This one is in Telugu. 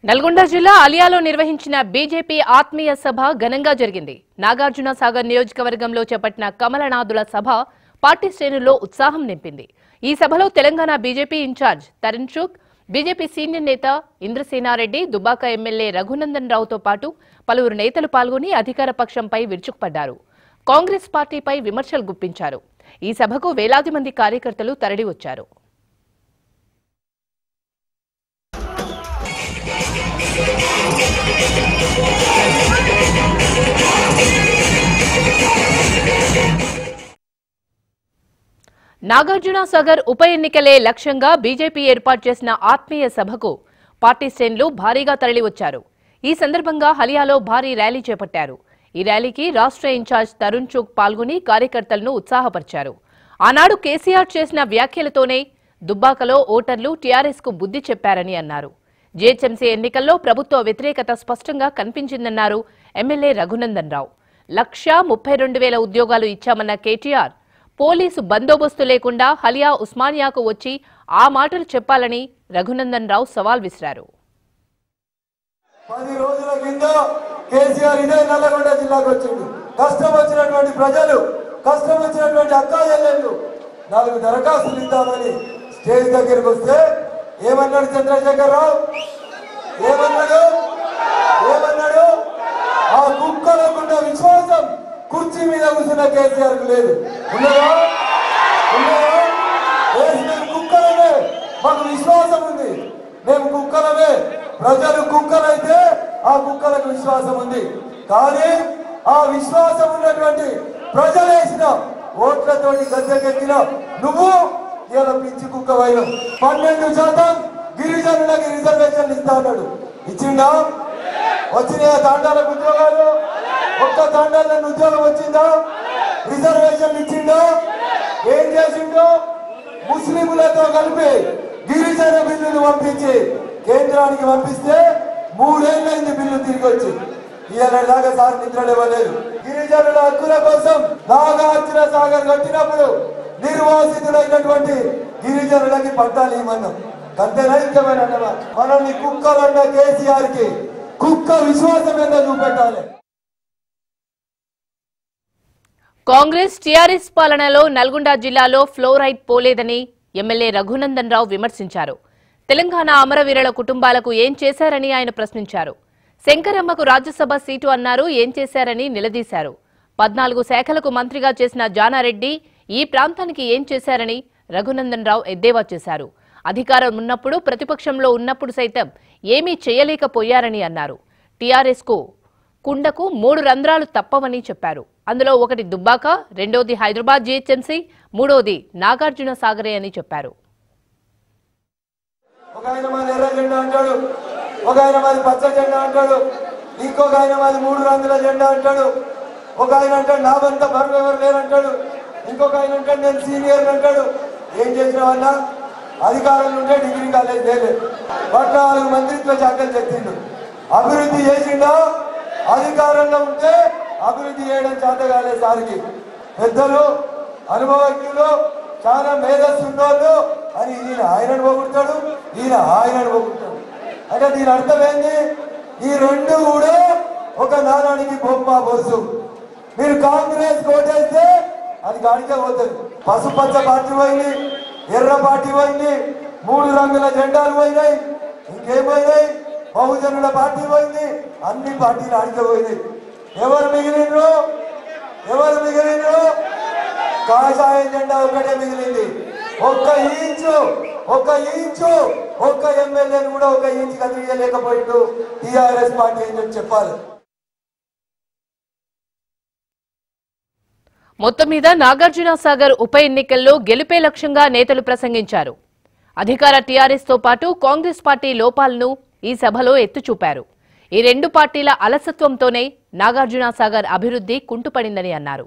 నల్గొండ జిల్లా అలియాలో నిర్వహించిన బీజేపీ ఆత్మీయ సభ ఘనంగా జరిగింది. నాగార్జున సాగర్ నియోజకవర్గంలో చేపట్టిన కమలనాథుల సభ పార్టీ శ్రేణుల్లో ఉత్సాహం నింపింది. ఈ సభలో Telangana BJP incharge Tarun Chugh, BJP senior నేత ఇంద్రసేనారెడ్డి, దుబ్బాక ఎమ్మెల్యే రఘునందన్ రావుతో పాటు పలువురు నేతలు పాల్గొని అధికార పక్షంపై విరుచుకుపడ్డారు. కాంగ్రెస్ పార్టీపై విమర్శలు గుప్పించారు. ఈ సభకు వేలాది మంది కార్యకర్తలు తరలివచ్చారు. నాగార్జున సాగర్ ఉప ఎన్నికలే లక్ష్యంగా బీజేపీ ఏర్పాటు చేసిన ఆత్మీయ సభకు పార్టీ శ్రేణులు భారీగా తరలివచ్చారు. ఈ సందర్భంగా హలియాలో భారీ ర్యాలీ చేపట్టారు. ఈ ర్యాలీకి రాష్ట్ర ఇన్ఛార్జ్ తరుణ్ చుగ్ పాల్గొని కార్యకర్తలను ఉత్సాహపరిచారు. ఆనాడు కేసీఆర్ చేసిన వ్యాఖ్యలతోనే దుబ్బాకలో ఓటర్లు టీఆర్ఎస్ కు బుద్ధి చెప్పారని అన్నారు. జీహెచ్ఎంసీ ఎన్నికల్లో ప్రభుత్వ వ్యతిరేకత స్పష్టంగా కనిపించిందన్నారు ఎమ్మెల్యే రఘునందన్ రావు. 1,32,000 ఉద్యోగాలు ఇచ్చామన్న కేటీఆర్ పోలీసు బందోబస్తు లేకుండా హలియా ఉస్మానియాకు వచ్చి ఆ మాటలు చెప్పాలని రఘునందన్ రావు సవాల్ విసిరారు. 10 రోజుల కింద కేసీఆర్ ఇదే నల్లగొండ జిల్లాకు వచ్చిండు. కష్టం వచ్చినటువంటి ప్రజలు, కష్టం వచ్చినటువంటి అక్కా చెల్లెళ్ళు 4 దరఖాస్తులు ఇద్దామని స్టేజ్ దగ్గరికి వస్తే ఏమన్నాడు చంద్రశేఖర్ రావు? ఏమన్నాడు? ఆ కుక్కలకున్న విశ్వాసం కుర్చీ మీద కూర్చున్న కేసీఆర్ కు లేదు. మేము కుక్కలమే, మాకు విశ్వాసం ఉంది. మేము కుక్కలమే, ప్రజలు కుక్కలైతే ఆ కుక్కలకు విశ్వాసం ఉంది. కానీ ఆ విశ్వాసం ఉన్నటువంటి ప్రజలేసిన ఓట్లతోటి గద్దెకెక్కిన నువ్వు ఇలా పిచ్చి కుక్కవైన 12% గిరిజనులకు రిజర్వేషన్లు ఇస్తా అన్నాడు. ఇచ్చిందా? వచ్చినాయా తాండాలకు ఉద్యోగాలు? ఒక్క తాండాలకు ఉద్యోగం వచ్చిందా? రిజర్వేషన్లు ఇచ్చిందా? ఏం చేసిండో? ముస్లింలతో కలిపి గిరిజన బిల్లులు పంపించి కేంద్రానికి పంపిస్తే 3 ఏళ్ళైంది బిల్లు తిరిగి వచ్చి. ఇవాళ దాకా సార్ నిద్రలు ఇవ్వలేదు. గిరిజనుల హక్కుల కోసం నాగార్జున సాగర్ కట్టినప్పుడు నిర్వాసితులైనటువంటి గిరిజనులకి పట్టాలు ఇవ్వన్నాం. అంతేనా? ఇంకేమైనా మనల్ని కుక్కలన్న కేసీఆర్ కి కుక్క విశ్వాసం ఎంత చూపెట్టాలి. కాంగ్రెస్ టీఆర్ఎస్ పాలనలో నల్గొండ జిల్లాలో ఫ్లోరైడ్ పోలేదని ఎమ్మెల్యే రఘునందన్ రావు విమర్శించారు. తెలంగాణ అమరవీరుల కుటుంబాలకు ఏం చేశారని ఆయన ప్రశ్నించారు. శంకరమ్మకు రాజ్యసభ సీటు అన్నారు, ఏం చేశారని నిలదీశారు. 14 శాఖలకు మంత్రిగా చేసిన జానారెడ్డి ఈ ప్రాంతానికి ఏం చేశారని రఘునందన్ రావు ఎద్దేవా చేశారు. అధికారం ఉన్నప్పుడు, ప్రతిపక్షంలో ఉన్నప్పుడు సైతం ఏమీ చేయలేకపోయారని అన్నారు. టీఆర్ఎస్ కు కుండకు 3 రంధ్రాలు తప్పవని చెప్పారు. అందులో ఒకటి దుబ్బాక, రెండోది హైదరాబాద్ జీహెచ్ఎంసీ, మూడోది నాగార్జున సాగరే అని చెప్పారు. ఒక ఆయన మాది ఎర్ర జెండా అంటాడు, ఒక ఆయన మాది పచ్చ జెండా అంటాడు, ఇంకొక ఆయన మాది 3 రంగుల జెండా అంటాడు, ఒక ఆయన అంటాడు నాబంతా బరువు ఎవరు లేరంటాడు, ఇంకొక ఆయన అంటాడు నేను సీనియర్ అంటాడు. ఏం చేసినావన్నా? అధికారంలో ఉంటే డిగ్రీ కాలేజ్ లేదు, 14 మంత్రిత్వ శాఖలు చెప్పిండు. అభివృద్ధి చేసిండా? అధికారంలో ఉంటే అభివృద్ధి చేయడం చేత కాలేదు సార్కి. పెద్దలు, అనుభవజ్ఞులు, చాలా మేధస్సు ఉన్నోళ్ళు అని ఈయన ఆయనను పొగుడతాడు, ఈయన ఆయనను పొగుడతాడు. అంటే దీని అర్థం ఏంది? ఈ 2 కూడా ఒక నాణానికి బొమ్మ బొస్సు. మీరు కాంగ్రెస్ కోటేస్తే అది గాడికే పోతుంది. పసుపచ్చ పార్టీ పోయింది, ఎర్ర పార్టీ పోయింది, 3 రంగుల జెండాలు పోయినాయి, ఇంకేమైనాయి? బహుజనుల పార్టీ పోయింది, అన్ని పార్టీలు ఆడిపోయింది. ఎవరు మిగిలిండ్రు? కాషాయ జెండా ఒకటే మిగిలింది. ఒక్క ఇంచు ఒక్క ఎమ్మెల్యేని కూడా 1 ఇంచు కదిలియలేకపోయిండు టీఆర్ఎస్ పార్టీ అని చెప్పాలి. మొత్తం మీద నాగార్జున సాగర్ ఉప ఎన్నికల్లో గెలుపే లక్ష్యంగా నేతలు ప్రసంగించారు. అధికార టీఆర్ఎస్ తో పాటు కాంగ్రెస్ పార్టీ లోపాలను ఈ సభలో ఎత్తుచూపారు. ఈ 2 పార్టీల అలసత్వంతోనే నాగార్జున సాగర్ అభివృద్ధి కుంటుపడిందని అన్నారు.